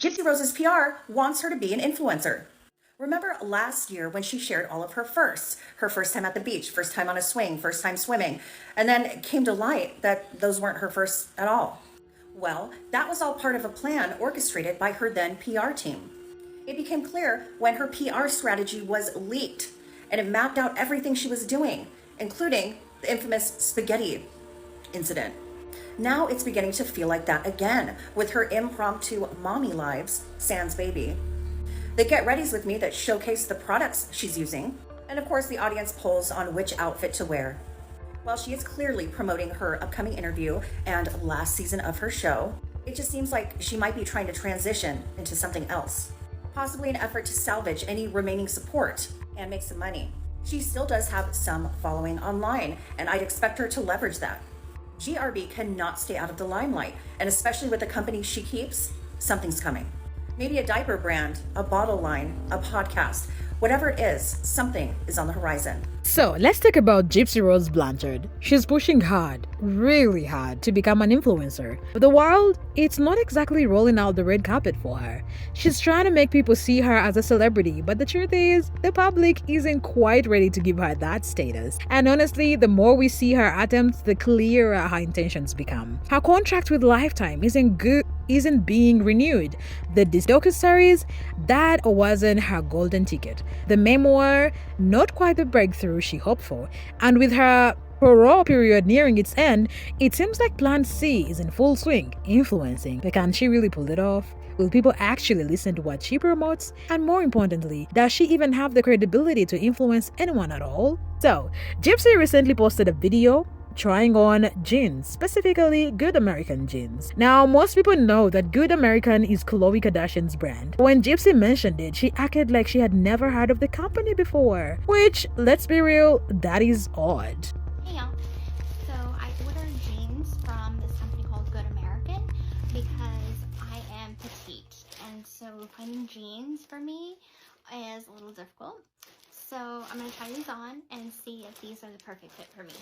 Gypsy Rose's PR wants her to be an influencer. Remember last year when she shared all of her firsts, her first time at the beach, first time on a swing, first time swimming, and then it came to light that those weren't her firsts at all. Well, that was all part of a plan orchestrated by her then PR team. It became clear when her PR strategy was leaked, and it mapped out everything she was doing, including the infamous spaghetti incident. Now it's beginning to feel like that again with her impromptu mommy lives, sans baby. The get readies with me that showcase the products she's using, and of course the audience polls on which outfit to wear. While she is clearly promoting her upcoming interview and last season of her show, it just seems like she might be trying to transition into something else, possibly an effort to salvage any remaining support and make some money. She still does have some following online, and I'd expect her to leverage that. GRB cannot stay out of the limelight, and especially with the company she keeps, something's coming. Maybe a diaper brand, a bottle line, a podcast, whatever it is, something is on the horizon. So let's talk about Gypsy Rose Blanchard. She's pushing hard, really hard, to become an influencer. But the world, it's not exactly rolling out the red carpet for her. She's trying to make people see her as a celebrity, but the truth is, the public isn't quite ready to give her that status. And honestly, the more we see her attempts, the clearer her intentions become. Her contract with Lifetime isn't being renewed. The docu-series, that wasn't her golden ticket. The memoir, not quite the breakthrough she hoped for. And with her parole period nearing its end, it seems like Plan C is in full swing, influencing. But can she really pull it off? Will people actually listen to what she promotes? And more importantly, does she even have the credibility to influence anyone at all? So, Gypsy recently posted a video trying on jeans, specifically Good American jeans. Now, most people know that Good American is Khloe Kardashian's brand. When Gypsy mentioned it, she acted like she had never heard of the company before, which, let's be real, that is odd. Hey y'all, so I ordered jeans from this company called Good American because I am petite, and so finding jeans for me is a little difficult. So I'm going to try these on and see if these are the perfect fit for me.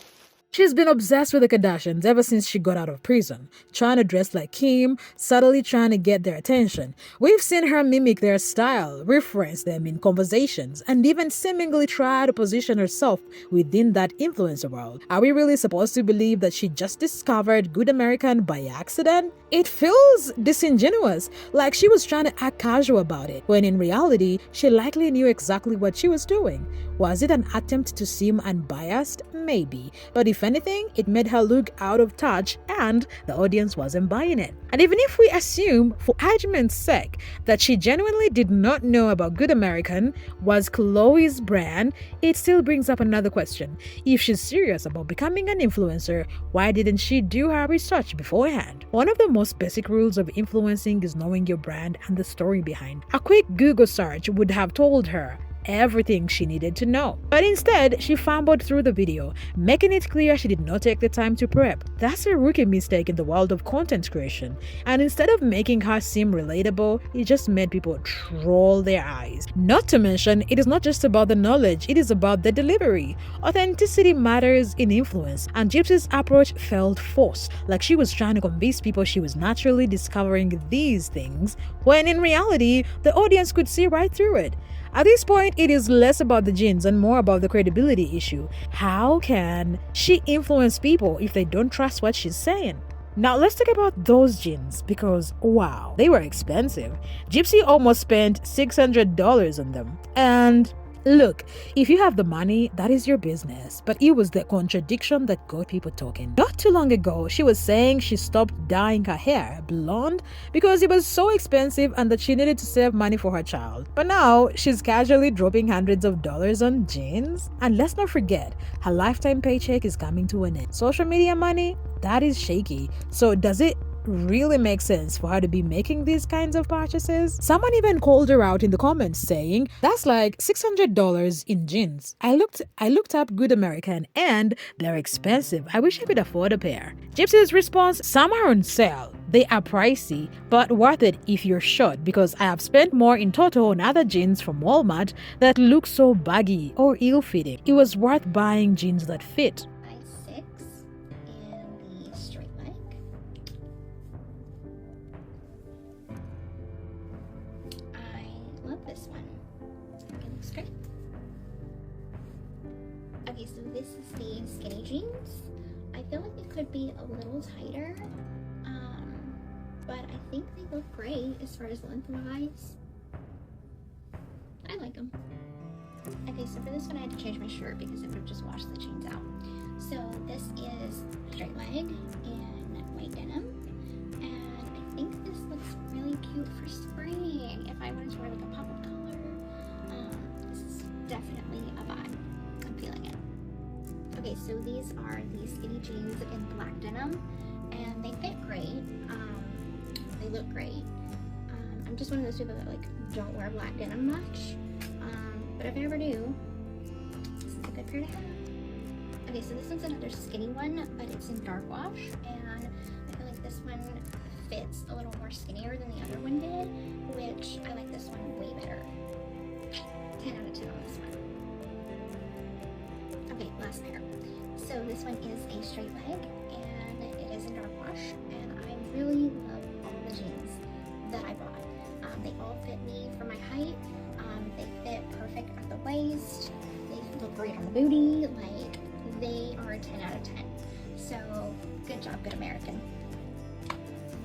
She's been obsessed with the Kardashians ever since she got out of prison, trying to dress like Kim, subtly trying to get their attention. We've seen her mimic their style, reference them in conversations, and even seemingly try to position herself within that influencer world. Are we really supposed to believe that she just discovered Good American by accident? It feels disingenuous, like she was trying to act casual about it, when in reality, she likely knew exactly what she was doing. Was it an attempt to seem unbiased? Maybe. But if anything, it made her look out of touch and the audience wasn't buying it. And even if we assume, for argument's sake, that she genuinely did not know about Good American was Khloe's brand, it still brings up another question. If she's serious about becoming an influencer, why didn't she do her research beforehand? One of the most basic rules of influencing is knowing your brand and the story behind. A quick Google search would have told her everything she needed to know. But instead, she fumbled through the video, making it clear she did not take the time to prep. That's a rookie mistake in the world of content creation. And instead of making her seem relatable, it just made people roll their eyes. Not to mention, it is not just about the knowledge, it is about the delivery. Authenticity matters in influence, and Gypsy's approach felt forced, like she was trying to convince people she was naturally discovering these things, when in reality, the audience could see right through it. At this point, it is less about the jeans and more about the credibility issue. How can she influence people if they don't trust what she's saying? Now let's talk about those jeans, because wow, they were expensive. Gypsy almost spent $600 on them. And look, if you have the money, that is your business. But it was the contradiction that got people talking. Not too long ago, she was saying she stopped dyeing her hair blonde because it was so expensive and that she needed to save money for her child. But now, she's casually dropping hundreds of dollars on jeans. And let's not forget, her Lifetime paycheck is coming to an end. Social media money, that is shaky. So does it really make sense for her to be making these kinds of purchases? Someone even called her out in the comments saying, that's like $600 in jeans. I looked up Good American and they're expensive. I wish I could afford a pair. Gypsy's response, some are on sale. They are pricey, but worth it if you're short, because I have spent more in total on other jeans from Walmart that look so baggy or ill-fitting. It was worth buying jeans that fit. Size 6 in the straight leg. this one. Okay, looks great. Okay, so this is the skinny jeans. I feel like it could be a little tighter, but I think they look great as far as length-wise. I like them. Okay, so for this one I had to change my shirt because it would have just washed the jeans out. So this is straight leg in white denim, and I think this looks really cute for spring. If I wanted to wear like a pop-up color, this is definitely a vibe. I'm feeling it. Okay, so these are the skinny jeans in black denim, and they fit great. They look great. I'm just one of those people that like don't wear black denim much, but if I ever do, this is a good pair to have. Okay, so this one's another skinny one, but it's in dark wash, and I feel like this one fits a little more skinnier than the other one did, which I like this one way better. 10 out of 10 on this one. Okay, last pair. So this one is a straight leg, and it is in dark wash, and I really love all the jeans that I bought. They all fit me for my height. They fit perfect at the waist. They look great on the booty. Like, they are a 10 out of 10. So, good job, Good American.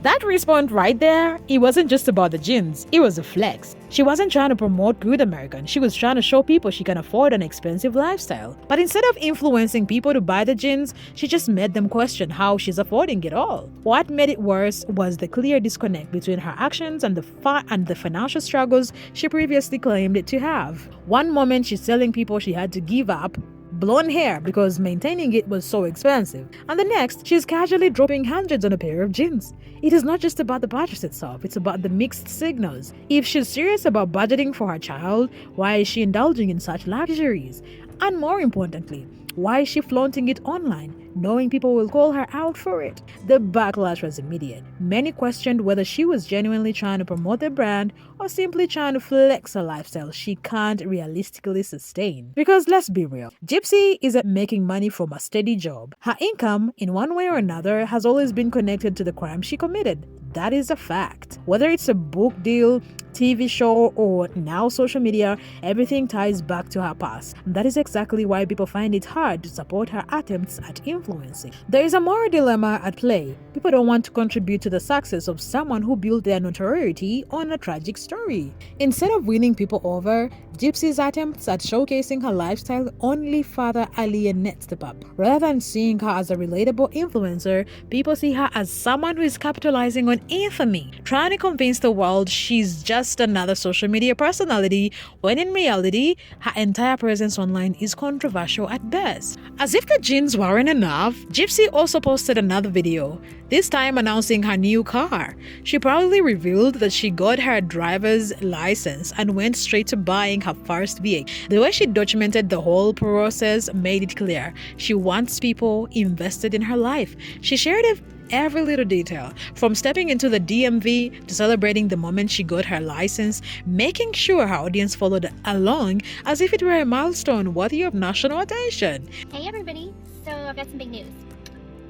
That response right there, it wasn't just about the jeans, it was a flex. She wasn't trying to promote Good American, she was trying to show people she can afford an expensive lifestyle. But instead of influencing people to buy the jeans, she just made them question how she's affording it all. What made it worse was the clear disconnect between her actions and the financial struggles she previously claimed to have. One moment she's telling people she had to give up blonde hair because maintaining it was so expensive, and the next she's casually dropping hundreds on a pair of jeans. It is not just about the purchase itself, it's about the mixed signals. If she's serious about budgeting for her child, why is she indulging in such luxuries? And more importantly, why is she flaunting it online, knowing people will call her out for it? The backlash was immediate. Many questioned whether she was genuinely trying to promote the brand or simply trying to flex a lifestyle she can't realistically sustain. Because let's be real, Gypsy isn't making money from a steady job. Her income, in one way or another, has always been connected to the crime she committed. That is a fact. Whether it's a book deal, TV show, or now social media, everything ties back to her past. And that is exactly why people find it hard to support her attempts at influencing. There is a moral dilemma at play. People don't want to contribute to the success of someone who built their notoriety on a tragic story. Instead of winning people over, Gypsy's attempts at showcasing her lifestyle only further alienates the pop. Rather than seeing her as a relatable influencer, people see her as someone who is capitalizing on infamy, trying to convince the world she's just another social media personality, when in reality, her entire presence online is controversial at best. As if the jeans weren't enough, Gypsy also posted another video, this time announcing her new car. She proudly revealed that she got her driver's license and went straight to buying her first vehicle. The way she documented the whole process made it clear she wants people invested in her life. She shared every little detail, from stepping into the DMV to celebrating the moment she got her license, making sure her audience followed along as if it were a milestone worthy of national attention. Hey everybody, so I've got some big news.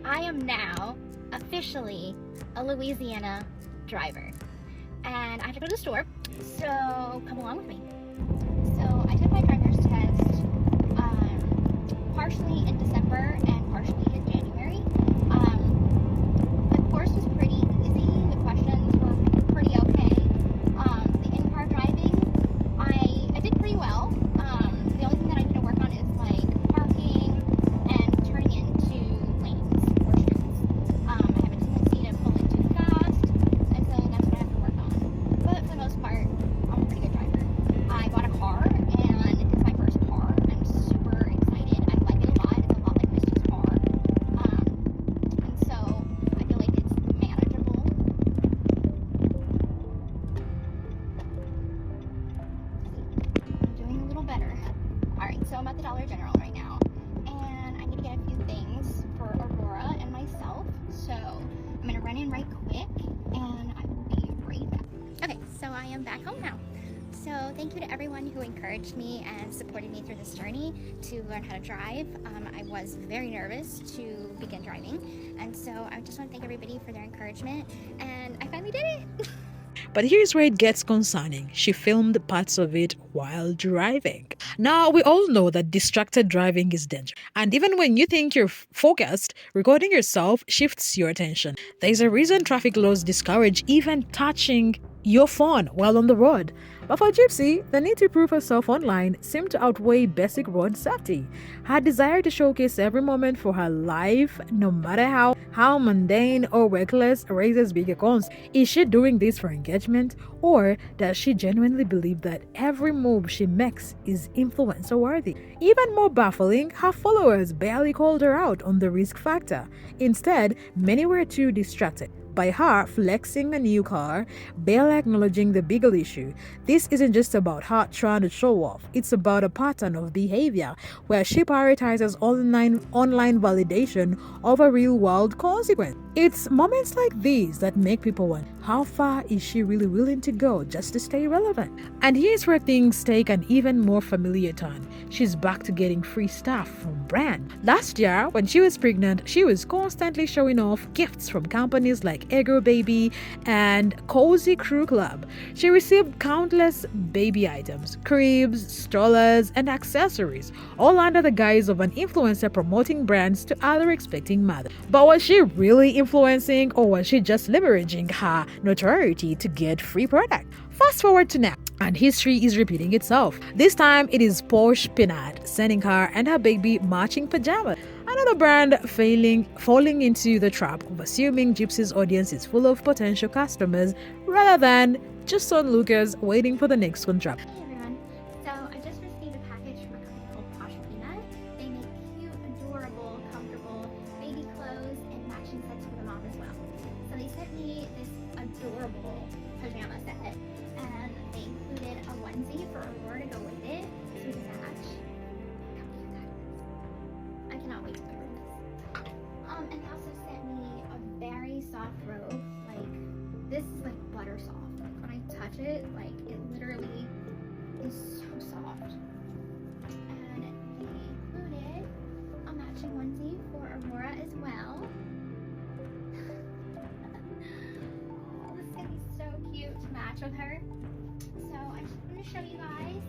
I am now officially a Louisiana driver, and I have to go to the store, so come along with me. So I took my driver's test partially in December and partially in January. The course was pretty easy, the questions were pretty okay. The in-car driving, I did pretty well. The only thing that I need to work on is like parking and turning into lanes or streets. I have a tendency to pull in too fast, and so that's what I have to work on. But for the most part, I'm a pretty good driver. I bought a car, and it's my first car. I'm super excited. I like it a lot. It's a lot like Misty's car. And so I feel like it's manageable. I'm doing a little better. Alright, so I'm at the Dollar General right now, and I need to get a few things for Aurora and myself. So I'm gonna run in right quick, and I will be right back. Okay, so I am back home now. So thank you to everyone who encouraged me and supported me through this journey to learn how to drive. I was very nervous to begin driving, and so I just want to thank everybody for their encouragement, and I finally did it. But here's where it gets concerning. She filmed parts of it while driving. Now, we all know that distracted driving is dangerous. And even when you think you're focused, recording yourself shifts your attention. There's a reason traffic laws discourage even touching your phone while on the road. But for Gypsy, the need to prove herself online seemed to outweigh basic road safety. Her desire to showcase every moment for her life, no matter how mundane or reckless, raises bigger concerns. Is she doing this for engagement, or does she genuinely believe that every move she makes is influencer worthy? Even more baffling, her followers barely called her out on the risk factor. Instead, many were too distracted by her flexing a new car, barely acknowledging the bigger issue. This isn't just about her trying to show off, it's about a pattern of behavior where she prioritizes online validation over real-world consequence. It's moments like these that make people wonder, how far is she really willing to go just to stay relevant? And here's where things take an even more familiar turn. She's back to getting free stuff from brand. Last year, when she was pregnant, she was constantly showing off gifts from companies like Ego Baby and Cozy Crew Club. She received countless baby items, cribs, strollers, and accessories, all under the guise of an influencer promoting brands to other expecting mothers. But was she really influencing, or was she just leveraging her notoriety to get free product? Fast forward to now, and history is repeating itself. This time, it is Porsche Peanut sending her and her baby matching pajamas. Another brand falling into the trap of assuming Gypsy's audience is full of potential customers rather than just onlookers waiting for the next contract. Hey everyone, so I just received a package from a company called Posh Peanut. They make cute, adorable, comfortable baby clothes and matching sets for the mom as well. So they sent me this adorable pajama set, and they included a onesie for Aurora to go with it to match. How cute that is. I cannot wait to wear this. And they also sent me a very soft robe. Like, this is like butter soft. Like, when I touch it, like, it literally is so soft. And they included a matching onesie for Aurora as well. Oh, this is gonna be so cute to match with her. So I just want to show you guys.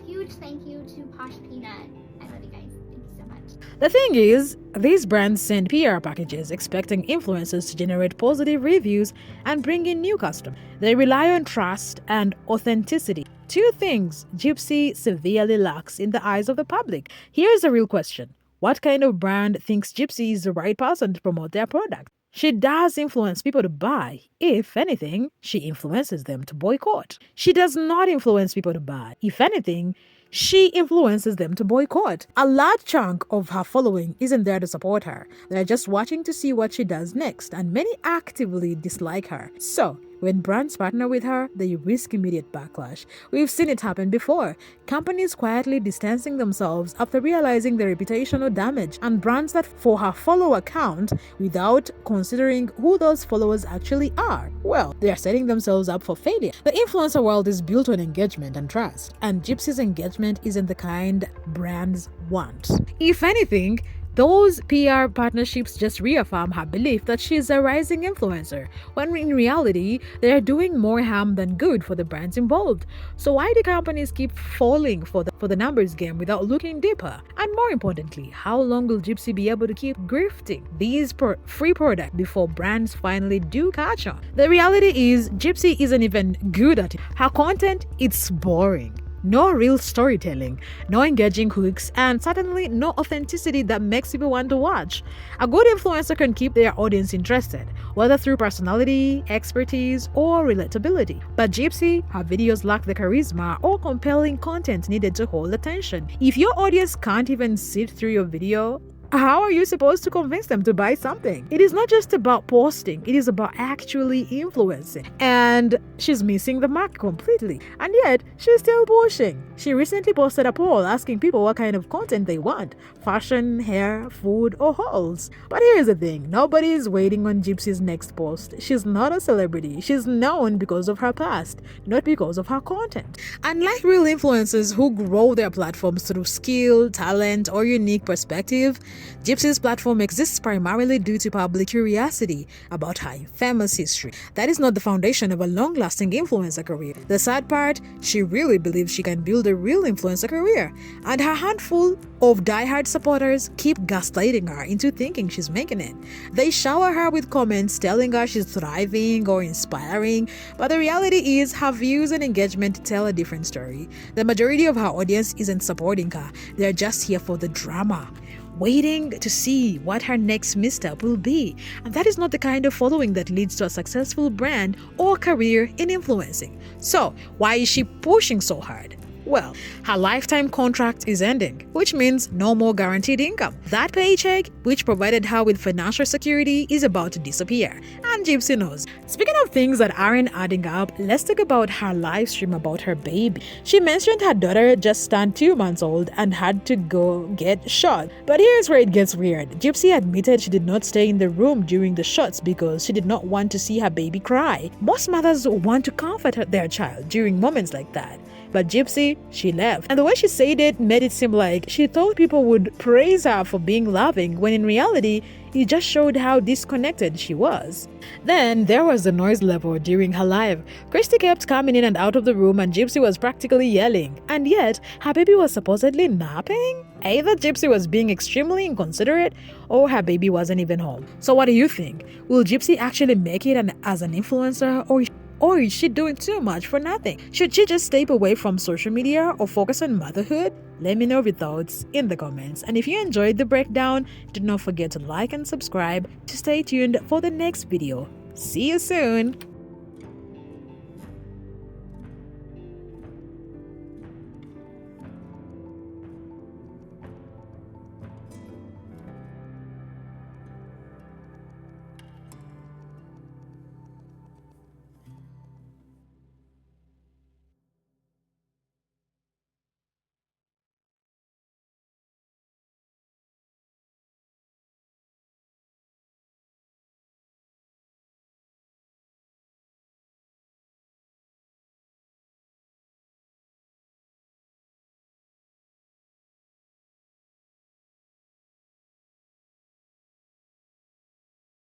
Huge thank you to Posh Peanut. I love you guys. Thank you so much. The thing is, these brands send PR packages expecting influencers to generate positive reviews and bring in new customers. They rely on trust and authenticity, two things Gypsy severely lacks in the eyes of the public. Here's a real question. What kind of brand thinks Gypsy is the right person to promote their product? She does influence people to buy. If anything, she influences them to boycott. She does not influence people to buy. If anything, she influences them to boycott. A large chunk of her following isn't there to support her. They're just watching to see what she does next, and many actively dislike her. So, when brands partner with her, they risk immediate backlash. We've seen it happen before. Companies quietly distancing themselves after realizing the reputational damage, and brands that for her follower count without considering who those followers actually are. Well, they are setting themselves up for failure. The influencer world is built on engagement and trust, and Gypsy's engagement isn't the kind brands want. If anything, those PR partnerships just reaffirm her belief that she's a rising influencer, when in reality, they are doing more harm than good for the brands involved. So why do companies keep falling for the numbers game without looking deeper? And more importantly, how long will Gypsy be able to keep grifting these free products before brands finally do catch on? The reality is, Gypsy isn't even good at it. Her content, it's boring. No real storytelling, no engaging hooks, and certainly no authenticity that makes people want to watch. A good influencer can keep their audience interested, whether through personality, expertise, or relatability. But Gypsy, her videos lack the charisma or compelling content needed to hold attention. If your audience can't even sit through your video, how are you supposed to convince them to buy something? It is not just about posting, it is about actually influencing. And she's missing the mark completely. And yet, she's still pushing. She recently posted a poll asking people what kind of content they want: fashion, hair, food, or hauls. But here's the thing, nobody is waiting on Gypsy's next post. She's not a celebrity. She's known because of her past, not because of her content. Unlike real influencers who grow their platforms through skill, talent, or unique perspective, Gypsy's platform exists primarily due to public curiosity about her infamous history. That is not the foundation of a long-lasting influencer career. The sad part, she really believes she can build a real influencer career, and her handful of diehard supporters keep gaslighting her into thinking she's making it. They shower her with comments telling her she's thriving or inspiring, but the reality is her views and engagement tell a different story. The majority of her audience isn't supporting her, they're just here for the drama, waiting to see what her next misstep will be. And that is not the kind of following that leads to a successful brand or career in influencing. So, why is she pushing so hard? Well, her lifetime contract is ending, which means no more guaranteed income. That paycheck, which provided her with financial security, is about to disappear, and Gypsy knows. Speaking of things that aren't adding up, let's talk about her live stream about her baby. She mentioned her daughter just turned 2 months old and had to go get shot. But here's where it gets weird. Gypsy admitted she did not stay in the room during the shots because she did not want to see her baby cry. Most mothers want to comfort their child during moments like that. But Gypsy, she left. And the way she said it made it seem like she thought people would praise her for being loving, when in reality, it just showed how disconnected she was. Then there was the noise level during her live. Christy kept coming in and out of the room and Gypsy was practically yelling. And yet, her baby was supposedly napping? Either Gypsy was being extremely inconsiderate or her baby wasn't even home. So what do you think? Will Gypsy actually make it as an influencer, or is she doing too much for nothing? Should she just stay away from social media or focus on motherhood? Let me know your thoughts in the comments. And if you enjoyed the breakdown, do not forget to like and subscribe to stay tuned for the next video. See you soon!